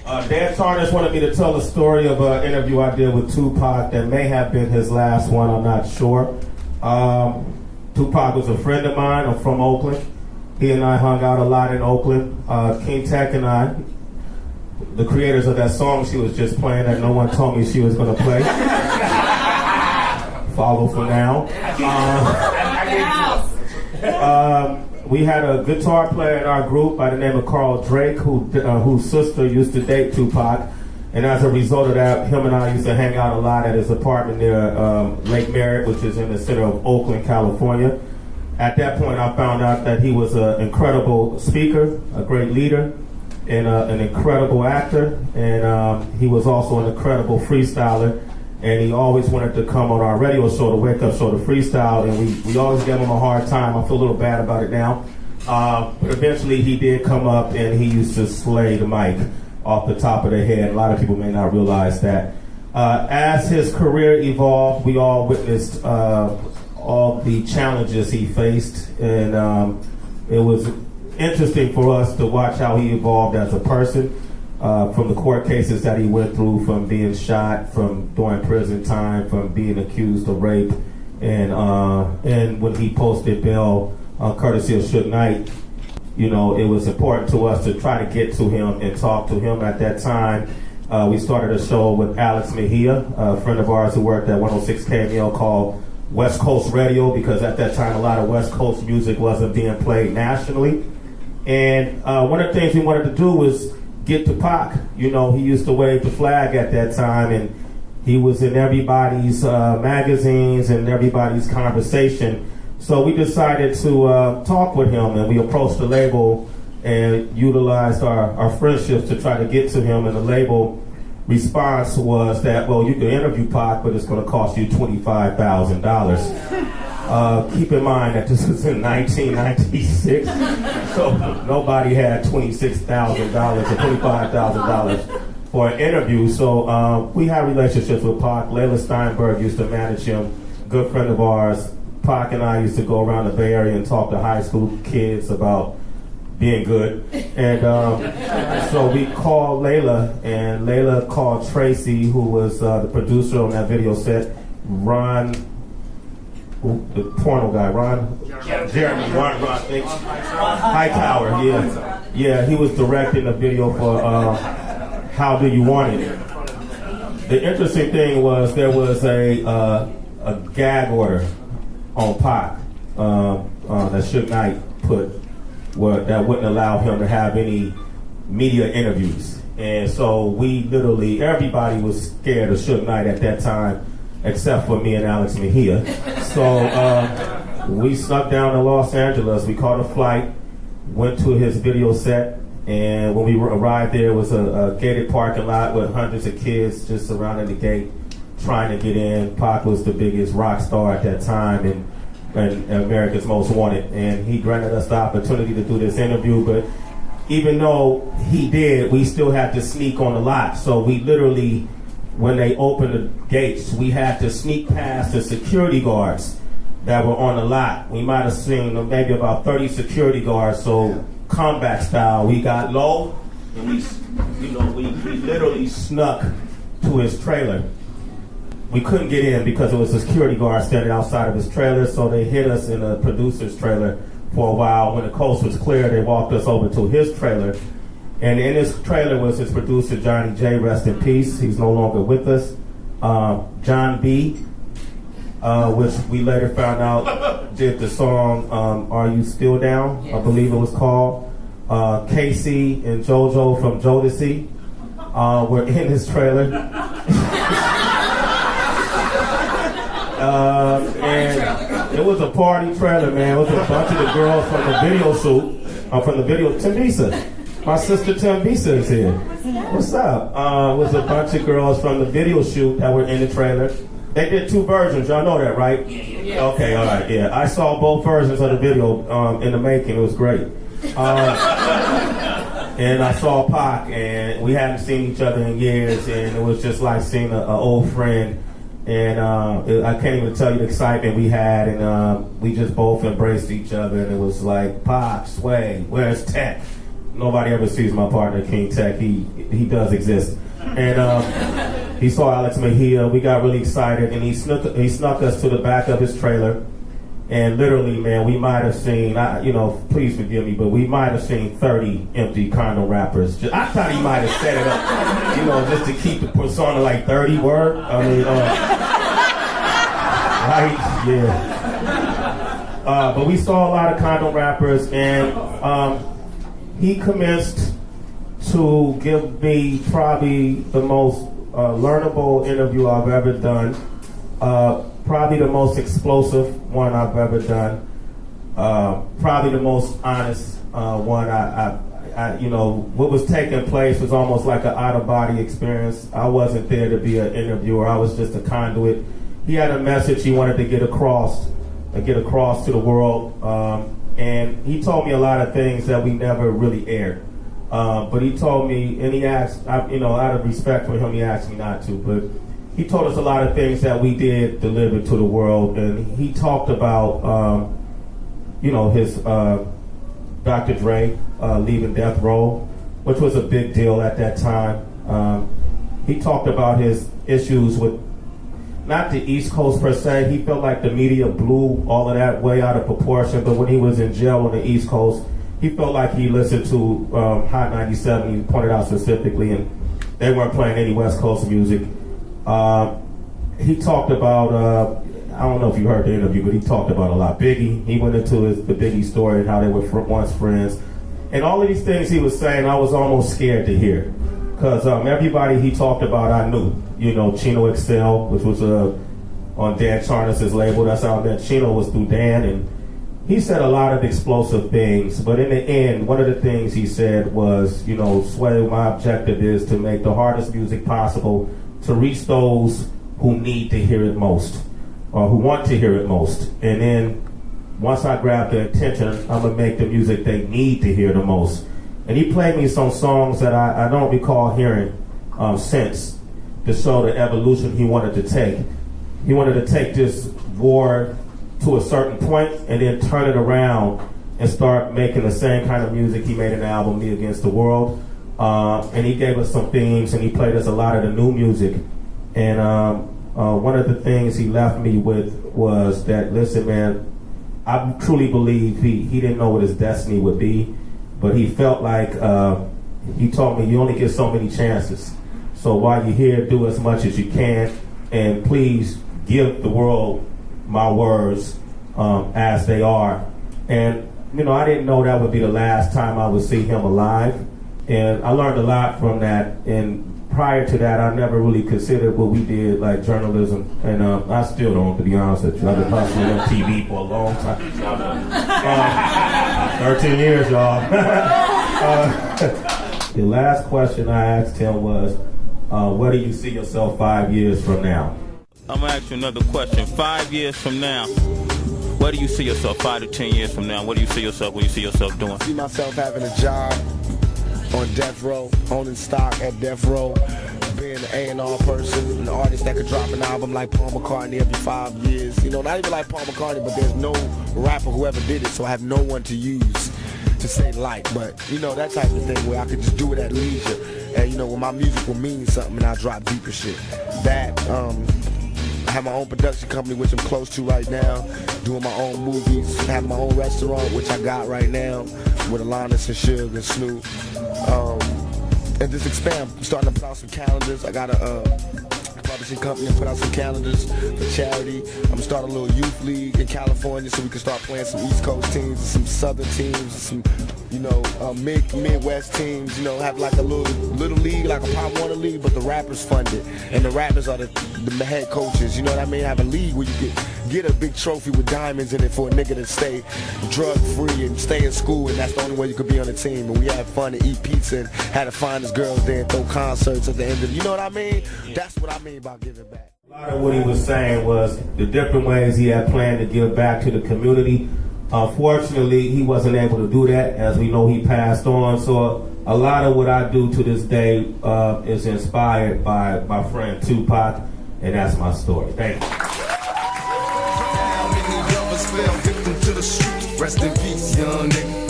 Dan Tarnas wanted me to tell a story of an interview I did with Tupac that may have been his last one, I'm not sure. Tupac was a friend of mine. I'm from Oakland. He and I hung out a lot in Oakland. King Tech and I, the creators of that song she was just playing that no one told me she was going to play. Follow for now. We had a guitar player in our group by the name of Carl Drake, whose sister used to date Tupac. And as a result of that, him and I used to hang out a lot at his apartment near Lake Merritt, which is in the center of Oakland, California. At that point, I found out that he was an incredible speaker, a great leader, and an incredible actor. And he was also an incredible freestyler. And he always wanted to come on our radio show, the Wake Up Show, to freestyle. And we always gave him a hard time. I feel a little bad about it now. But eventually he did come up and he used to slay the mic off the top of the head. A lot of people may not realize that. As his career evolved, we all witnessed all the challenges he faced. And it was interesting for us to watch how he evolved as a person. From the court cases that he went through, from being shot, from doing prison time, from being accused of rape, and when he posted bail, courtesy of Suge Knight, you know, it was important to us to try to get to him and talk to him. At that time, we started a show with Alex Mejia, a friend of ours who worked at 106 KML, called West Coast Radio, because at that time a lot of West Coast music wasn't being played nationally. And one of the things we wanted to do was get to Pac. You know, he used to wave the flag at that time, and he was in everybody's magazines and everybody's conversation. So we decided to talk with him, and we approached the label and utilized our friendships to try to get to him. And the label response was that, well, you can interview Pac, but it's going to cost you $25,000. Keep in mind that this was in 1996, so nobody had $26,000 or $25,000 for an interview. So we had relationships with Pac. Layla Steinberg used to manage him, good friend of ours. Pac and I used to go around the Bay Area and talk to high school kids about being good. And so we called Layla, and Layla called Tracy, who was the producer on that video set, Ron, the porno guy, Jeremy Hightower, yeah, he was directing the video for How Do You Want It. The interesting thing was there was a gag order on Pac that Suge Knight put that wouldn't allow him to have any media interviews. And so we literally, everybody was scared of Suge Knight at that time, except for me and Alex Mejia. So we snuck down to Los Angeles. We caught a flight, went to his video set, and when we arrived there, it was a gated parking lot with hundreds of kids just surrounding the gate trying to get in. Pac was the biggest rock star at that time and America's Most Wanted, and he granted us the opportunity to do this interview. But even though he did, we still had to sneak on the lot. So we literally, when they opened the gates, we had to sneak past the security guards that were on the lot. We might have seen maybe about 30 security guards. So combat style, we got low and we literally snuck to his trailer. We couldn't get in because it was a security guard standing outside of his trailer, so they hid us in a producer's trailer for a while. When the coast was clear, they walked us over to his trailer. And in his trailer was his producer, Johnny J, rest in peace. He's no longer with us. John B, which we later found out did the song Are You Still Down? Yes. I believe it was called. Casey and JoJo from Jodeci were in his trailer. And it was a party trailer, man. It was a bunch of the girls from the video shoot, from the video. Timbisa, my sister Timbisa is here. What's up? It was a bunch of girls from the video shoot that were in the trailer. They did two versions, y'all know that, right? Yeah. Okay, all right, yeah. I saw both versions of the video in the making. It was great. And I saw Pac, and we hadn't seen each other in years, and it was just like seeing an old friend. And I can't even tell you the excitement we had, and we just both embraced each other, and it was like, Pac, Sway, where's Tech? nobody ever sees my partner, King Tech. He does exist. And he saw Alex Mejia. We got really excited, and he snuck us to the back of his trailer. And literally, man, we might have seen, please forgive me, but we might have seen 30 empty condom wrappers. I thought he might have set it up, just to keep the persona like 30 word. I mean, right? Yeah. But we saw a lot of condom wrappers, and he commenced to give me probably the most learnable interview I've ever done. Probably the most explosive one I've ever done. Probably the most honest one. What was taking place was almost like an out-of-body experience. I wasn't there to be an interviewer. I was just a conduit. He had a message he wanted to get across to the world. And he told me a lot of things that we never really aired. But he told me, and he asked, out of respect for him, he asked me not to, but he told us a lot of things that we did deliver to the world. And he talked about, his Dr. Dre leaving Death Row, which was a big deal at that time. He talked about his issues with, not the East Coast per se. He felt like the media blew all of that way out of proportion, but when he was in jail on the East Coast, he felt like he listened to Hot 97, he pointed out specifically, and they weren't playing any West Coast music. He talked about, I don't know if you heard the interview, but he talked about a lot. Biggie, he went into the Biggie story and how they were once friends. And all of these things he was saying, I was almost scared to hear. Because everybody he talked about, I knew. Chino Excel, which was on Dan Charnas' label. That's how I met Chino, was through Dan. And he said a lot of explosive things. But in the end, one of the things he said was, Sway, my objective is to make the hardest music possible to reach those who need to hear it most, or who want to hear it most. And then once I grab their attention, I'm gonna make the music they need to hear the most. And he played me some songs that I don't recall hearing since, to show the evolution he wanted to take. He wanted to take this war to a certain point and then turn it around and start making the same kind of music he made in the album Me Against the World. And he gave us some themes, and he played us a lot of the new music. And one of the things he left me with was that, listen, man, I truly believe he didn't know what his destiny would be, but he felt like, he told me, you only get so many chances. So while you're here, do as much as you can, and please give the world my words as they are. And, I didn't know that would be the last time I would see him alive. And I learned a lot from that. And prior to that, I never really considered what we did, like journalism. And I still don't, to be honest with you. I've been hustling on TV for a long time. 13 years, y'all. The last question I asked him was, where do you see yourself 5 years from now? I'm going to ask you another question. 5 years from now, where do you see yourself 5 to 10 years from now? What do you see yourself? What do you see yourself doing? I see myself having a job on Death Row, owning stock at Death Row, being an A&R person, an artist that could drop an album like Paul McCartney every 5 years. Not even like Paul McCartney, but there's no rapper who ever did it, so I have no one to use to say like. But, that type of thing where I could just do it at leisure. And, when my music will mean something and I drop deeper shit. That, I have my own production company, which I'm close to right now, doing my own movies, have my own restaurant, which I got right now, with Alanis and Suge and Snoop. And just expand. I'm starting to put out some calendars. I got a publishing company and put out some calendars for charity. I'm starting a little youth league in California so we can start playing some East Coast teams and some Southern teams and some, Midwest teams. Have like a little league, like a Pop Warner league, but the rappers fund it. And the rappers are the head coaches. You know what I mean? Have a league where you get a big trophy with diamonds in it for a nigga to stay drug free and stay in school, and that's the only way you could be on the team. And we had fun and eat pizza and had the finest girls there and throw concerts at the end of it. You know what I mean? That's what I mean by giving back. A lot of what he was saying was the different ways he had planned to give back to the community. Unfortunately, he wasn't able to do that. As we know, he passed on. So a lot of what I do to this day is inspired by my friend Tupac, and that's my story. Thank you. Fell victim to the street. Rest in peace, young nigga.